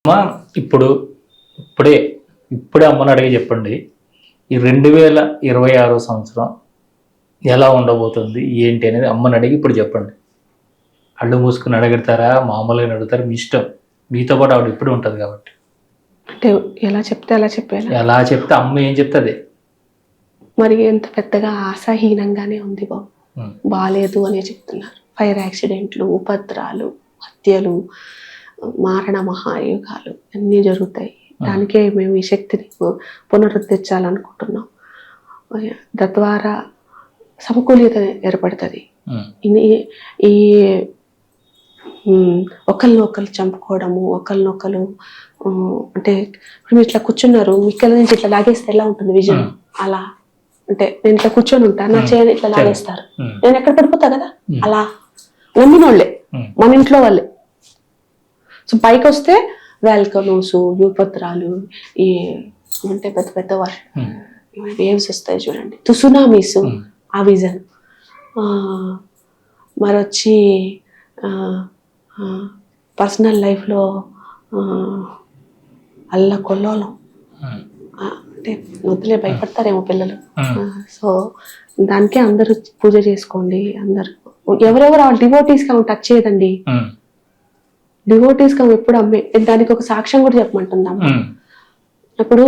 అమ్మా ఇప్పుడే అమ్మని అడిగి చెప్పండి, ఈ 2026 సంవత్సరం ఎలా ఉండబోతుంది ఏంటి అనేది అమ్మని అడిగి ఇప్పుడు చెప్పండి. కళ్ళు మూసుకుని అడుగుతారా, మామూలుగా అడుగుతారా, మీ ఇష్టం. మీతో పాటు ఆవిడ ఇప్పుడు ఉంటుంది కాబట్టి. అంటే ఎలా చెప్తే అలా చెప్పాను. ఎలా చెప్తే అమ్మ ఏం చెప్తుంది. మరి ఎంత పెద్దగా ఆశాహీనంగానే ఉంది బాబు. బాలేదు అనే చెప్తున్నారు. ఫైర్ యాక్సిడెంట్లు, ఉపద్రాలు, హత్యలు, మారణ మహాయుగాలు అన్నీ జరుగుతాయి. దానికే మేము ఈ శక్తిని పునరుద్ధరించాలనుకుంటున్నాం. తద్వారా సమకూల్యత ఏర్పడుతుంది. ఈ ఒకళ్ళు చంపుకోవడము, ఒకళ్ళు అంటే ఇప్పుడు ఇట్లా కూర్చున్నారు, మిక్కల నుంచి ఇట్లా లాగేస్తే ఎలా ఉంటుంది విజన్, అలా అంటే నేను ఇట్లా కూర్చొని ఉంటా, నా చేయని ఇట్లా లాగేస్తారు, నేను ఎక్కడ పడిపోతా కదా, అలా నమ్మిన వాళ్ళే, మన ఇంట్లో వాళ్ళే. సో పైకి వస్తే వాల్కనోస్, విపత్రాలు, ఈ అంటే పెద్ద పెద్ద వేవ్స్ వస్తాయి చూడండి, సునామీస్, ఆ విజన్. మరొచ్చి పర్సనల్ లైఫ్లో అల్లకొల్లోలం, అంటే వదిలే భయపడతారేమో పిల్లలు. సో దానికే అందరూ పూజ చేసుకోండి. అందరు ఎవరెవరు ఆ డివోటీస్గా టచ్ చేయదండి. డివోటీస్గా ఎప్పుడు అమ్మే, దానికి ఒక సాక్ష్యం కూడా చెప్పమంటుంది అమ్మ. ఇప్పుడు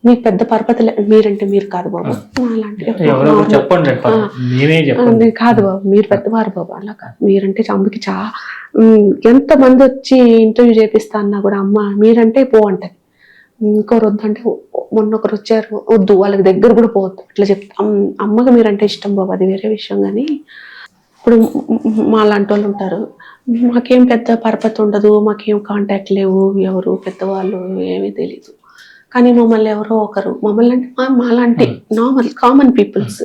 మీకు పెద్ద పరపతి మీరంటే మీరు కాదు బాబు, కాదు బాబు, మీరు పెద్దవారు బాబు, అలా కాదు. మీరంటే అమ్మకి ఎంత మంది వచ్చి ఇంటర్వ్యూ చేపిస్తా అన్నా కూడా అమ్మ మీరంటే పో అంటది. ఇంకోరు వద్దంటే, మొన్న ఒకరు వచ్చారు, వద్దు వాళ్ళకి దగ్గర కూడా పోవద్దు, అట్లా చెప్తా. అమ్మకి మీరంటే ఇష్టం బాబు, అది వేరే విషయం. కానీ ఇప్పుడు మా లాంటి వాళ్ళు ఉంటారు, మాకేం పెద్ద పరపతి ఉండదు, మాకేం కాంటాక్ట్ లేవు, ఎవరు పెద్దవాళ్ళు ఏమీ తెలీదు. కానీ మమ్మల్ని ఎవరో ఒకరు, మమ్మల్ని అంటే మాలాంటి నార్మల్ కామన్ పీపుల్స్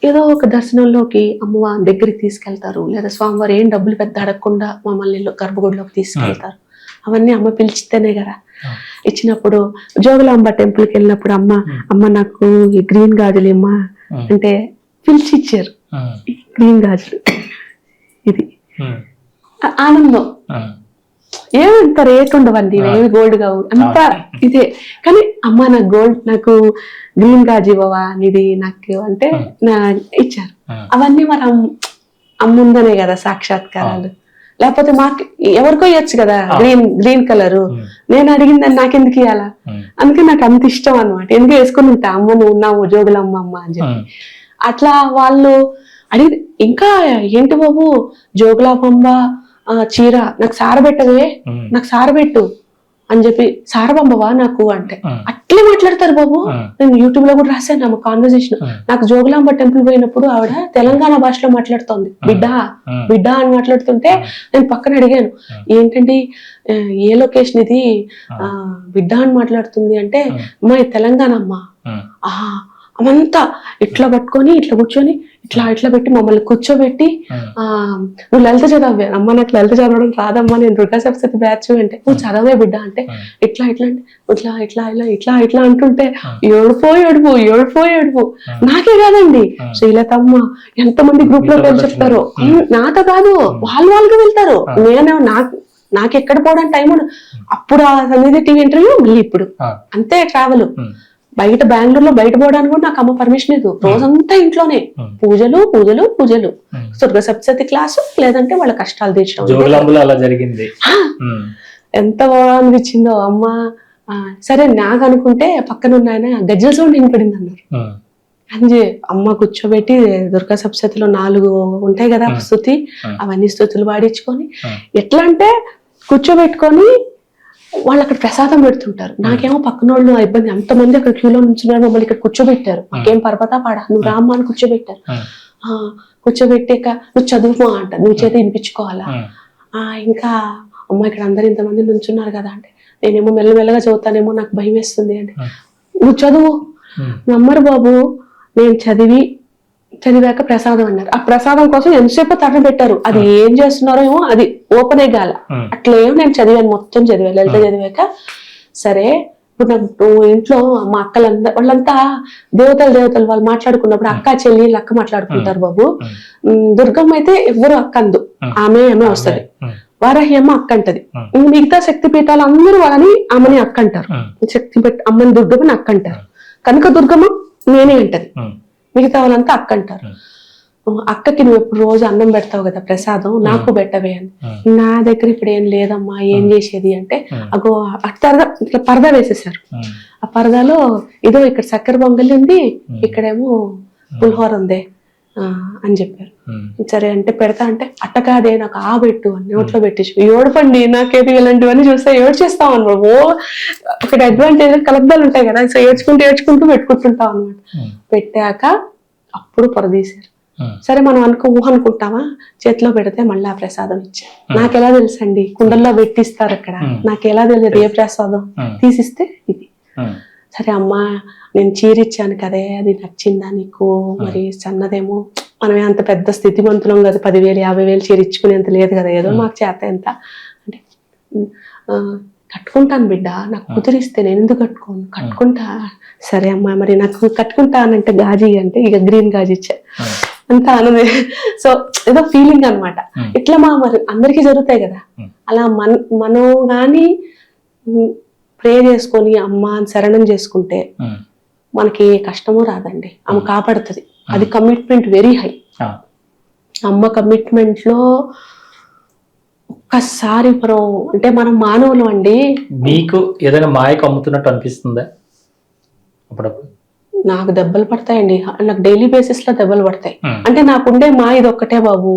ఏదో ఒక దర్శనంలోకి అమ్మ దగ్గరికి తీసుకెళ్తారు, లేదా స్వామివారు ఏం డబ్బులు పెద్ద అడగకుండా మమ్మల్ని గర్భగుడిలోకి తీసుకెళ్తారు. అవన్నీ అమ్మ పిలిచితేనే కదా. ఇచ్చినప్పుడు జోగులాంబ టెంపుల్కి వెళ్ళినప్పుడు అమ్మ నాకు ఈ గ్రీన్ గాజులు అమ్మా అంటే పిలిచి ఇచ్చారు. గ్రీన్ గాజులు, ఇది ఆనందం. ఏమంత రేట్ ఉండవండి, ఏమి గోల్డ్ కావు, అంతా ఇదే. కానీ అమ్మ నాకు గోల్డ్, నాకు గ్రీన్ గాజు ఇవ్వవా నిది నాకు అంటే ఇచ్చారు. అవన్నీ మరి అమ్ముందనే కదా సాక్షాత్కారాలు. లేకపోతే మాకు ఎవరికో ఇవ్వచ్చు కదా గ్రీన్ కలరు, నేను అడిగిందని నాకెందుకు ఇవ్వాలా. అందుకే నాకు అంత ఇష్టం అనమాట. ఎందుకు వేసుకుని ఉంటా, అమ్మ నువ్వు ఉన్నావు జోగులమ్మ అని చెప్పి. అట్లా వాళ్ళు అడిగి, ఇంకా ఏంటి బాబు జోగులాంబ చీర నాకు సారబెట్టవే, నాకు సారబెట్టు అని చెప్పి, సారబంబవా నాకు అంటే అట్లే మాట్లాడతారు బాబు. నేను యూట్యూబ్ లో కూడా రాశాను ఆమె కాన్వర్సేషన్. నాకు జోగులాంబ టెంపుల్ పోయినప్పుడు ఆవిడ తెలంగాణ భాషలో మాట్లాడుతోంది, బిడ్డ అని మాట్లాడుతుంటే నేను పక్కన అడిగాను, ఏంటండి ఏ లొకేషన్ ఇది, బిడ్డ అని మాట్లాడుతుంది అంటే, అమ్మాయి తెలంగాణ అమ్మా. అమంతా ఇట్లా పట్టుకొని ఇట్లా కూర్చొని ఇట్లా పెట్టి మమ్మల్ని కూర్చోబెట్టి, నువ్వు లలిత చదవే అమ్మ, నాకు లలిత చదవడం రాదమ్మా, నేను దుర్గా సప్తశతి బ్యాచ్ అంటే, నువ్వు చదవే బిడ్డ అంటే, ఇట్లా అంటుంటే ఏడుపు. నాకే కాదండి, శ్రీలతమ్మ ఎంతమంది గ్రూప్ లో పేరు చెప్తారు, నాతో కాదు వాళ్ళుగా వెళ్తారు. నాకు ఎక్కడ పోవడానికి టైం ఉండదు. అప్పుడు ఆ సన్నిధి టీవీ ఇంటర్వ్యూ, మళ్ళీ ఇప్పుడు అంతే ట్రావెల్. బయట బెంగళూరులో బయట పోవడానికి కూడా నాకు అమ్మ పర్మిషన్ లేదు. రోజంతా ఇంట్లోనే పూజలు. దుర్గా సప్తశతి క్లాసు, లేదంటే వాళ్ళ కష్టాలు తీర్చడం. అలా జరిగింది. ఎంత బాగా అనిపించిందో. అమ్మ సరే నాకు అనుకుంటే పక్కన ఉన్న ఆయన గజ్జల సౌండ్ వినపడింది అన్నారు. అని అమ్మ కూర్చోబెట్టి దుర్గా సప్తశతిలో 4 ఉంటాయి కదా స్తుతి, అవన్నీ స్తుతులు పాడించుకొని, ఎట్లా అంటే కూర్చోబెట్టుకొని వాళ్ళు అక్కడ ప్రసాదం పెడుతుంటారు. నాకేమో పక్కన వాళ్ళు ఇబ్బంది, అంతమంది అక్కడ క్యూలో నుంచున్నారు, మమ్మల్ని ఇక్కడ కూర్చోబెట్టారు. మాకేం పర్వతా పాడా, నువ్వు రామ్మా అని కూర్చోబెట్టారు. కూర్చోబెట్టాక నువ్వు చదువుమా అంట, నువ్వు చేత వినిపించుకోవాలా. ఇంకా అమ్మ ఇక్కడ అందరు ఇంతమంది నుంచున్నారు కదా అంటే, నేనేమో మెల్లమెల్లగా చదువుతానేమో, నాకు భయం వేస్తుంది అంటే, నువ్వు చదువు. నమ్మరు బాబు, నేను చదివాక ప్రసాదం అన్నారు. ఆ ప్రసాదం కోసం ఎంతసేపు తరలి పెట్టారు. అది ఏం చేస్తున్నారో ఏమో, అది ఓపెన్ అయ్యాల. అట్లేమో నేను చదివాను, మొత్తం చదివాను. లలిత చదివాక సరే, ఇప్పుడు నాకు ఇంట్లో మా అక్కలందరూ వాళ్ళంతా దేవతలు వాళ్ళు మాట్లాడుకున్నప్పుడు అక్క చెల్లి అక్క మాట్లాడుకుంటారు బాబు. దుర్గమ్మ అయితే ఎవ్వరు అక్క అందు, ఆమె వస్తది. వారాహి అమ్మ అక్క అంటది. మిగతా శక్తి పీఠాలు అందరూ వాళ్ళని అమ్మని అక్క అంటారు. అమ్మని దుర్గమ్మని అక్క అంటారు. కనుక దుర్గమ్మ నేనే అంటది. మిగతా వాళ్ళంతా అక్క అంటారు. అక్కకి నువ్వు ఎప్పుడు రోజు అన్నం పెడతావు కదా ప్రసాదం, నాకు పెట్టవే అని. నా దగ్గర ఇప్పుడు ఏం లేదమ్మా, ఏం చేసేది అంటే అగో ఇట్లా పరదా వేసేసారు. ఆ పరదాలో ఇదో ఇక్కడ చక్కెర పొంగలి ఉంది, ఇక్కడేమో పులిహోర ఉంది అని చెప్పారు. సరే అంటే పెడతా అంటే అట్ట కాదే నాకు పెట్టు అని నోట్లో పెట్టేసి ఏడపండి, నాకేది ఇలాంటివన్నీ చూస్తే ఏడ్చేస్తాం అనమాట. ఒకటి అడ్వాంటేజ్ కలబ్దాలు ఉంటాయి కదా, సో ఏడ్చుకుంటూ పెట్టుకుంటుంటాం అనమాట. పెట్టాక అప్పుడు పొరదీశారు. సరే మనం ఊహ అనుకుంటామా, చేతిలో పెడితే మళ్ళీ ఆ ప్రసాదం ఇచ్చారు. నాకెలా తెలుసండి, కుండల్లో పెట్టిస్తారు అక్కడ, నాకెలా తెలియదు ఏ ప్రసాదం, తీసిస్తే ఇది. సరే అమ్మా నేను చీరిచ్చాను కదే, అది నచ్చిందా నీకు, మరి సన్నదేమో, మనమే అంత పెద్ద స్థితిమంతులం కదా, 10,000 50,000 చీరిచ్చుకునేంత లేదు కదా, ఏదో మాకు చేత ఎంత అంటే కట్టుకుంటాను బిడ్డ, నాకు కుదిరిస్తే నేను ఎందుకు కట్టుకుంటా. సరే అమ్మా మరి నాకు కట్టుకుంటానంటే గాజీ అంటే ఇక గ్రీన్ గాజీ ఇచ్చా. అంత ఆనందే. సో ఏదో ఫీలింగ్ అనమాట. ఇట్లా మరి అందరికీ జరుగుతాయి కదా, అలా మనం గాని ప్రే చేసుకొని అమ్మ శరణం చేసుకుంటే మనకి ఏ కష్టమూ రాదండి. ఆమె కాపాడుతుంది. అది కమిట్మెంట్ వెరీ హై. అమ్మ కమిట్మెంట్ లో ఒక్కసారి మనం మానవులు అండి. మీకు ఏదైనా మాయకు అమ్ముతున్నట్టు అనిపిస్తుందా? అప్పుడప్పుడు నాకు దెబ్బలు పడతాయండి, నాకు డైలీ బేసిస్ లో దెబ్బలు పడతాయి. అంటే నాకుండే ఇది ఒక్కటే బాబు,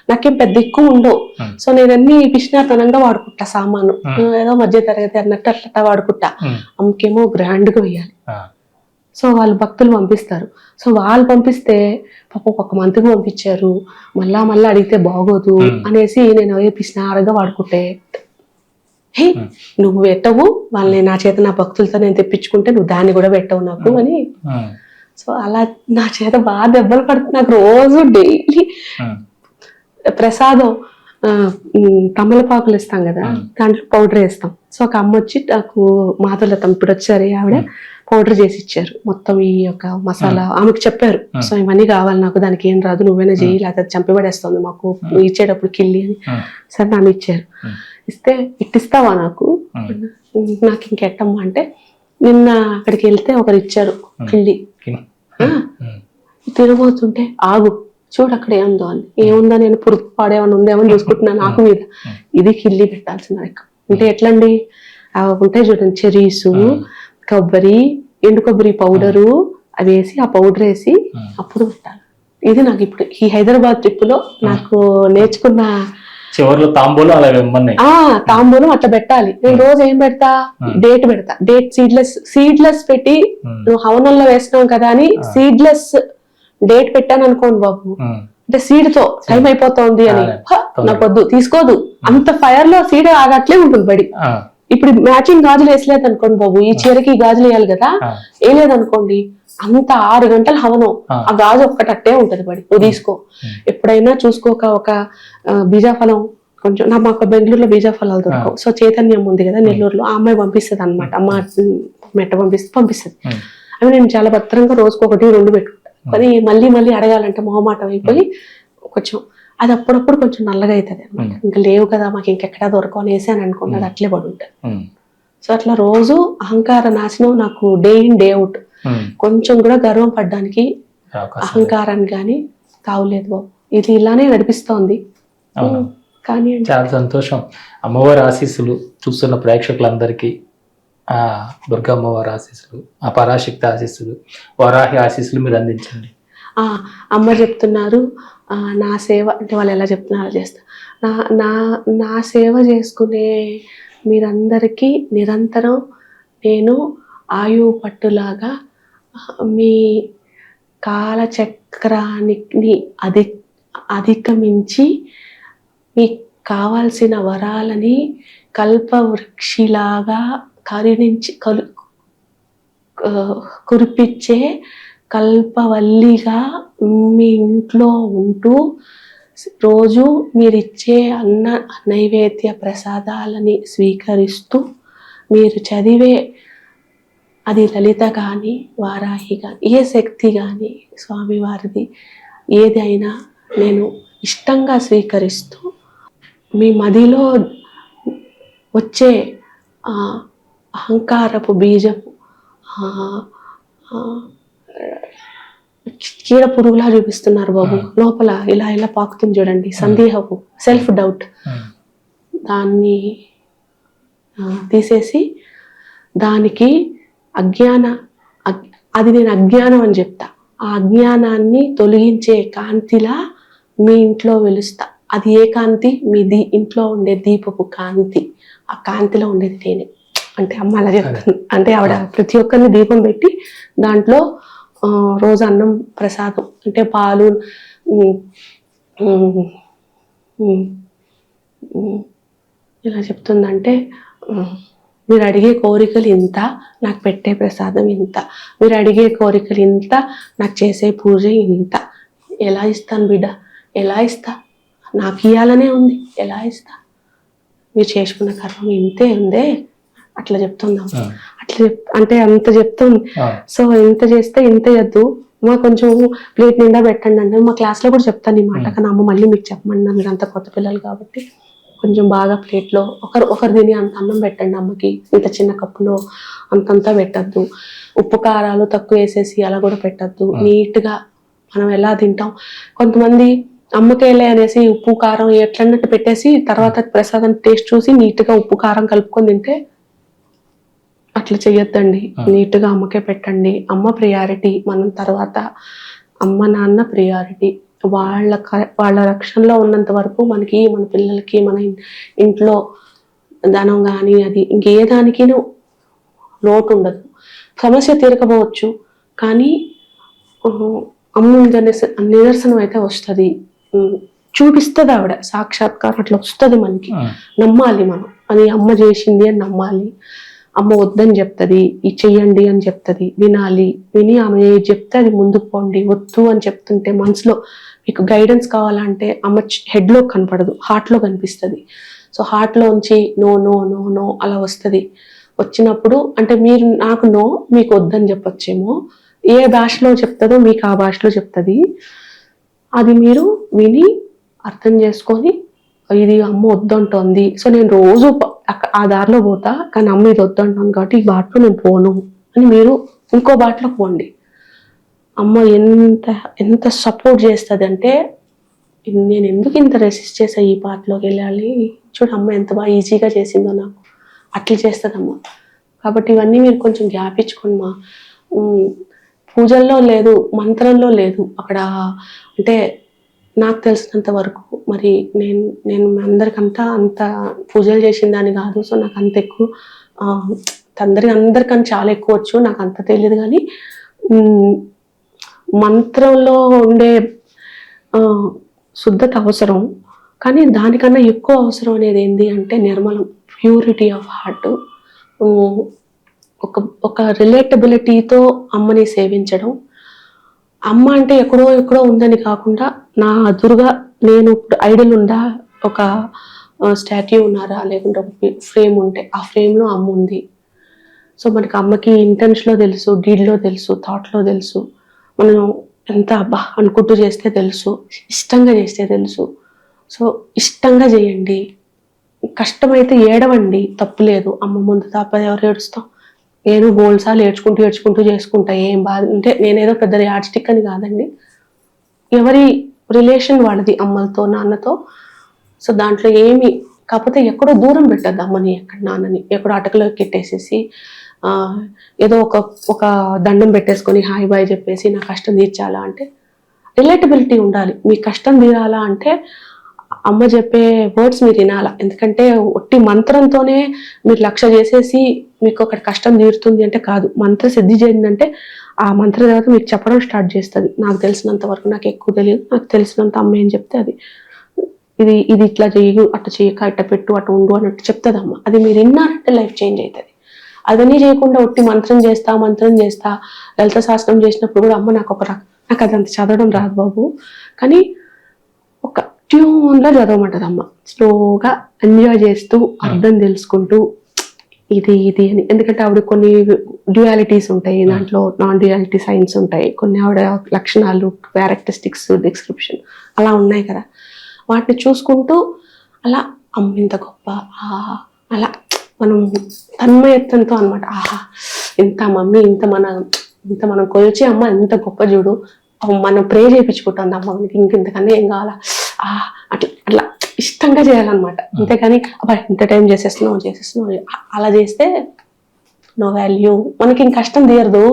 నాకేం పెద్ద ఎక్కువ ఉండవు. సో నేను అన్ని పిచ్చినాతనంగా వాడుకుంటా సామాను, ఏదో మధ్య తరగతి అన్నట్టు అట్లా వాడుకుంటా. అమ్మకేమో గ్రాండ్ గా వేయాలి. సో వాళ్ళు భక్తులు పంపిస్తారు. సో వాళ్ళు పంపిస్తే పాపం 1 మంత్కి పంపించారు, మళ్ళా అడిగితే బాగోదు అనేసి నేను పిచ్చినారగా వాడుకుంటే, హే నువ్వు పెట్టవు వాళ్ళని, నా చేత నా భక్తులతో నేను తెప్పించుకుంటే నువ్వు దాన్ని కూడా పెట్టవు నాకు అని. సో అలా నా చేత బాగా దెబ్బలు పడుతుంది. నాకు రోజు డైలీ ప్రసాదం తమలపాకులు ఇస్తాం కదా, దాంట్లో పౌడర్ వేస్తాం. సో ఒక అమ్మ వచ్చి నాకు మాతలతం ఇప్పుడు వచ్చారు, ఆవిడ పౌడర్ చేసి ఇచ్చారు మొత్తం ఈ యొక్క మసాలా. ఆమెకు చెప్పారు, సో ఇవన్నీ కావాలి నాకు, దానికి ఏం రాదు, నువ్వేనా చేయి, లేకపోతే చంపిపడేస్తుంది మాకు ఇచ్చేటప్పుడు కిల్లి అని. సరే నాన్న ఇచ్చారు. ఇస్తే ఇట్టిస్తావా నాకు ఇంకెట్టమ్మా అంటే, నిన్న అక్కడికి వెళ్తే ఒకరు ఇచ్చారు కిల్లి. తినబోతుంటే ఆగు చూడు అక్కడ ఏముందో అని. ఏముందా, నేను పురుగు పాడేమని ఉందేమని చూసుకుంటున్నాను నాకు మీద. ఇది కిల్లి పెట్టాల్సిన లెక్క. అంటే ఎట్లండి, ఉంటాయి చూడండి చెరీసు, కొబ్బరి, ఎండు కొబ్బరి పౌడరు అవి వేసి, ఆ పౌడర్ వేసి అప్పుడు పెట్టాలి. ఇది నాకు ఇప్పుడు ఈ హైదరాబాద్ ట్రిప్ లో నాకు నేర్చుకున్న. చివరిలో తాంబూలం అలా తాంబూలం అట్లా పెట్టాలి. నేను రోజు ఏం పెడతా, డేట్ పెడతా. డేట్ సీడ్లెస్ పెట్టి, నువ్వు హవనంలో వేసినావు కదా అని సీడ్లెస్ డేట్ పెట్టాను అనుకోండి బాబు, అంటే సీడ్ తో టైం అయిపోతుంది అని నాకు వద్దు, తీసుకోదు. అంత ఫైర్ లో సీడ్ ఆగట్లే ఉంటుంది బడి. ఇప్పుడు మ్యాచింగ్ గాజులు వేసలేదు అనుకోండి బాబు, ఈ చీరకి గాజులు వేయాలి కదా, వేయలేదనుకోండి అంత 6 గంటలు హవనం, ఆ గాజు ఒక్కటట్టే ఉంటది బడి. నువ్వు తీసుకో. ఎప్పుడైనా చూసుకోక ఒక బీజాఫలం కొంచెం, మాకు బెంగళూరులో బీజాఫలాలు దొరకవు. సో చైతన్యం ఉంది కదా నెల్లూరులో, ఆ అమ్మాయి పంపిస్తుంది అనమాట. అమ్మ మెట్ట పంపిస్తుంది. అవి నేను చాలా భద్రంగా రోజుకు 1 2 పెట్టుకుంటా. కానీ మళ్ళీ అడగాలంటే మొహమాటం అయిపోయి కొంచెం అది అప్పుడప్పుడు కొంచెం నల్లగా అవుతుంది అనమాట. ఇంకా లేవు కదా మాకు ఇంకెక్కడా దొరకవు అనేసి అని అనుకోండి, అది అట్లే పడి ఉంటుంది. సో అట్లా రోజు అహంకార నాశనం నాకు డే ఇన్ డే అవుట్. కొంచెం కూడా గర్వం పడ్డానికి అహంకారాన్ని కానీ తావులేదు బాబు. ఇది ఇలానే నడిపిస్తోంది. కానీ చాలా సంతోషం. అమ్మవారి ఆశీస్సులు చూస్తున్న ప్రేక్షకులందరికీ ఆ దుర్గా అమ్మవారి ఆశీస్సులు, ఆ పరాశక్తి ఆశీస్సులు, వరాహి ఆశీస్సులు మీరు అందించండి. అమ్మ చెప్తున్నారు నా సేవ అంటే, వాళ్ళు ఎలా చెప్తున్నారో చేస్తా. నా సేవ చేసుకునే మీరందరికీ నిరంతరం నేను ఆయువు పట్టులాగా మీ కాలచక్రాన్ని అధిగమించి మీకు కావాల్సిన వరాలని కల్పవృక్షిలాగా కురిపించే కల్పవల్లిగా మీ ఇంట్లో ఉంటూ, రోజు మీరిచ్చే నైవేద్య ప్రసాదాలని స్వీకరిస్తూ, మీరు చదివే అది లలిత కానీ వారాహి కానీ ఏ శక్తి కానీ స్వామివారిది ఏదైనా నేను ఇష్టంగా స్వీకరిస్తూ మీ మదిలో వచ్చే అహంకారపు బీజము చీడ పురుగులా చూపిస్తున్నారు బాబు. లోపల ఇలా ఇలా పాకుతుంది చూడండి, సందేహపు, సెల్ఫ్ డౌట్. దాన్ని తీసేసి దానికి అది నేను అజ్ఞానం అని చెప్తా. ఆ అజ్ఞానాన్ని తొలగించే కాంతిలా మీ ఇంట్లో వెలుస్తా. అది ఏ కాంతి? మీ ఇంట్లో ఉండే దీపపు కాంతి. ఆ కాంతిలో ఉండేది నేనే అంటే అమ్మ అలా చెప్తుంది. అంటే ఆవిడ ప్రతి ఒక్కరిని దీపం పెట్టి దాంట్లో రోజు అన్నం ప్రసాదం అంటే పాలు ఇలా చెప్తుందంటే, మీరు అడిగే కోరికలు ఇంత, నాకు పెట్టే ప్రసాదం ఇంత. మీరు అడిగే కోరికలు ఇంత, నాకు చేసే పూజ ఇంత. ఎలా ఇస్తాను బిడ్డ? ఎలా ఇస్తా? నాకు ఇయ్యాలనే ఉంది, ఎలా ఇస్తా? మీరు చేసుకున్న కర్మ ఇంతే ఉందే. అట్లా చెప్తుందాం. అట్లా అంటే అంత చెప్తుంది. సో ఇంత చేస్తే ఇంత వద్దు మా, కొంచెం ప్లేట్ నిండా పెట్టండి అంటే మా క్లాస్లో కూడా చెప్తాను ఈ మాట. కానీ అమ్మ మళ్ళీ మీకు చెప్పమన్నా, మీరు అంత కొత్త పిల్లలు కాబట్టి కొంచెం బాగా ప్లేట్లో ఒకరు తిని అంత అన్నం పెట్టండి అమ్మకి. ఇంత చిన్న కప్పులో అంతంతా పెట్టద్దు. ఉప్పు కారాలు తక్కువ వేసేసి అలా కూడా పెట్టద్దు. నీట్గా మనం ఎలా తింటాం. కొంతమంది అమ్మకేలే అనేసి ఉప్పు కారం ఎట్లన్నట్టు పెట్టేసి తర్వాత ప్రసాదం టేస్ట్ చూసి నీట్గా ఉప్పు కారం కలుపుకొని తింటే, అట్లా చెయ్యొద్దండి. నీట్గా అమ్మకే పెట్టండి. అమ్మ ప్రియారిటీ, మనం తర్వాత అమ్మ నాన్న ప్రియారిటీ. వాళ్ళ రక్షణలో ఉన్నంత వరకు మనకి, మన పిల్లలకి, మన ఇంట్లో ధనం కానీ అది ఇంకే దానికినూ లోటు ఉండదు. సమస్య తీరకపోవచ్చు కానీ అమ్మ నిదర్శనం అయితే వస్తుంది, చూపిస్తుంది ఆవిడ సాక్షాత్కారం. అట్లా వస్తుంది మనకి. నమ్మాలి మనం, అది అమ్మ చేసింది అని నమ్మాలి. అమ్మ వద్దని చెప్తుంది, ఇది చెయ్యండి అని చెప్తుంది, వినాలి. విని ఆమె చెప్తే అది ముందుకు పోండి. వద్దు అని చెప్తుంటే మనసులో మీకు గైడెన్స్ కావాలంటే అమ్మ హెడ్లో కనపడదు, హార్ట్లో కనిపిస్తుంది. సో హార్ట్లోంచి నో నో నో నో అలా వస్తుంది. వచ్చినప్పుడు అంటే మీరు నాకు నో, మీకు వద్దని చెప్పొచ్చేమో. ఏ భాషలో చెప్తుందో మీకు ఆ భాషలో చెప్తుంది. అది మీరు విని అర్థం చేసుకొని, ఇది అమ్మ వద్దంటోంది, సో నేను రోజు ఆ దారిలో పోతా, కానీ అమ్మ ఇది వద్దంటాను కాబట్టి ఈ బాటలో నేను పోను అని మీరు ఇంకో బాటలో పోండి. అమ్మ ఎంత సపోర్ట్ చేస్తుంది అంటే, నేను ఎందుకు ఇంత రెసిస్ట్ చేసా ఈ పాటలోకి వెళ్ళాలి, చూడు అమ్మ ఎంత బాగా ఈజీగా చేసిందో నాకు, అట్లా చేస్తుంది అమ్మ. కాబట్టి ఇవన్నీ మీరు కొంచెం గ్యాప్ ఇచ్చుకోండి మా. పూజల్లో లేదు, మంత్రంలో లేదు అక్కడ. అంటే నాకు తెలిసినంత వరకు మరి నేను అందరికంతా అంత పూజలు చేసిన దాన్ని కాదు. సో నాకు అంత ఎక్కువ అందరికన్నా చాలా ఎక్కువ వచ్చు, నాకు అంత తెలియదు. కానీ మంత్రంలో ఉండే శుద్ధత అవసరం, కానీ దానికన్నా ఎక్కువ అవసరం అనేది ఏంటి అంటే నిర్మలం, ప్యూరిటీ ఆఫ్ హార్ట్. ఒక రిలేటబిలిటీతో అమ్మని సేవించడం. అమ్మ అంటే ఎక్కడో ఉందని కాకుండా, నా ఎదురుగా నేను ఇప్పుడు ఐడల్ ఉందా, ఒక స్టాట్యూ ఉన్నారా, లేకుంటే ఒక ఫ్రేమ్ ఉంటే ఆ ఫ్రేమ్లో అమ్మ ఉంది. సో మనకి అమ్మకి ఇంటెన్షన్లో తెలుసు, డీడ్లో తెలుసు, థాట్లో తెలుసు. మనం ఎంత అబ్బా అనుకుంటూ చేస్తే తెలుసు, ఇష్టంగా చేస్తే తెలుసు. సో ఇష్టంగా చేయండి. కష్టమైతే ఏడవండి, తప్పు లేదు. అమ్మ ముందు తప్ప ఎవరు ఏడుస్తాం? నేను బోల్సార్లు ఏడ్చుకుంటూ చేసుకుంటా. ఏం బాధ అంటే నేనేదో పెద్ద యాడ్ స్టిక్ అని కాదండి. ఎవరి రిలేషన్ వాళ్ళది అమ్మలతో నాన్నతో. సో దాంట్లో ఏమి, కాకపోతే ఎక్కడో దూరం పెట్టద్దు అమ్మని, ఎక్కడ నాన్నని ఎక్కడో అటకలోకి పెట్టేసేసి ఏదో ఒక దండం పెట్టేసుకొని హాయ్ బాయ్ చెప్పేసి నా కష్టం తీర్చాలా అంటే, రిలేటబిలిటీ ఉండాలి. మీ కష్టం తీరాలా అంటే అమ్మ చెప్పే వర్డ్స్ మీరు వినాలా. ఎందుకంటే ఒట్టి మంత్రంతోనే మీరు లక్ష్య చేసేసి మీకు ఒకటి కష్టం తీరుతుంది అంటే కాదు. మంత్ర సిద్ధి చేయిందంటే ఆ మంత్ర దేవత మీకు చెప్పడం స్టార్ట్ చేస్తుంది. నాకు తెలిసినంత వరకు, నాకు ఎక్కువ తెలియదు, నాకు తెలిసినంత అమ్మ ఏం చెప్తే అది, ఇది ఇట్లా చేయు, అట్లా చేయక, ఇట్లా పెట్టు, అటు ఉండు అన్నట్టు చెప్తుంది అమ్మ. అది మీరు విన్నారంటే లైఫ్ చేంజ్ అవుతుంది. అవన్నీ చేయకుండా ఒట్టి మంత్రం చేస్తా లలిత శాస్త్రం చేసినప్పుడు కూడా అమ్మ నాకు అది అంత చదవడం రాదు బాబు, కానీ ఒక ట్యూన్లో చదవమంటది అమ్మ. స్లోగా ఎంజాయ్ చేస్తూ అర్థం తెలుసుకుంటూ ఇది అని. ఎందుకంటే ఆవిడ కొన్ని డ్యూయాలిటీస్ ఉంటాయి, దాంట్లో నాన్ డ్యూయాలిటీ సైన్స్ ఉంటాయి, కొన్ని ఆవిడ లక్షణాలు, క్యారెక్టరిస్టిక్స్, డిస్క్రిప్షన్ అలా ఉన్నాయి కదా. వాటిని చూసుకుంటూ అలా అమ్మ ఇంత గొప్ప, ఆహా అలా మనం తన్మయత్వంతో అనమాట. ఆహా ఇంత మమ్మీ ఇంత మనం కొలిచే అమ్మ ఎంత గొప్ప చూడు, మనం ప్రే చేయించుకుంటుంది అమ్మ మనకి ఇంకెంతకన్నా ఏం కావాలా, అట్లా అట్లా ఇష్టంగా చేయాలన్నమాట. అంతేకాని అబ్బా ఇంత టైం చేసేస్తున్నావు అలా చేస్తే నో వాల్యూ, మనకి ఇంక కష్టం తీరదు,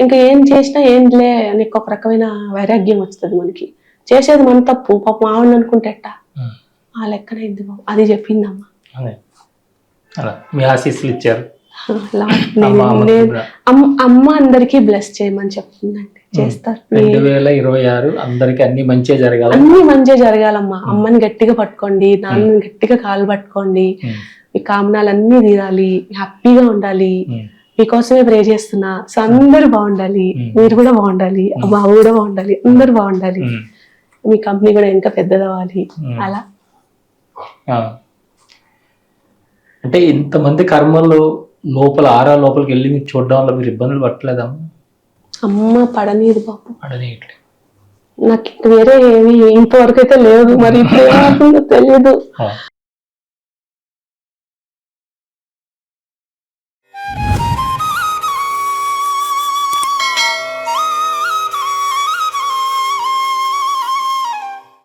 ఇంకా ఏం చేసినా ఏంలే అని ఒక రకమైన వైరాగ్యం వస్తుంది మనకి. చేసేది మన తప్పు, పాప మావాడిని అనుకుంటే ఎట్టా, ఆ లెక్కనైంది బాబు. అది చెప్పిందమ్మ. అలా మీ ఆశీస్సులు ఇచ్చారు. అమ్మ అందరికీ బ్లెస్ చేయమని చెప్తుందండి, చేస్తారు. 2026 అందరికి అన్ని మంచిగా జరగాలి, అన్ని మంచిగా జరగాలమ్మా. అమ్మని గట్టిగా పట్టుకోండి, నాన్నని గట్టిగా కాలు పట్టుకోండి, మీ కామనాలు అన్ని తీరాలి, హ్యాపీగా ఉండాలి, మీకోసమే ప్రే చేస్తున్నా. సో అందరూ బాగుండాలి, మీరు కూడా బాగుండాలి, ఆ బాబు కూడా బాగుండాలి, అందరూ బాగుండాలి, మీ కంపెనీ కూడా ఇంకా పెద్దదవ్వాలి. అలా అంటే ఇంతమంది కర్మలు లోపల లోపలికి వెళ్ళి మీరు చూడడం వల్ల మీరు ఇబ్బందులు పట్టలేదమ్మా? అమ్మ పడనీరు బాబు, పడనీయట్లేదు. నాకు వేరే ఏమి ఇంతవరకు అయితే లేదు, మరి ఇప్పుడు ఏమవుతుందో తెలియదు.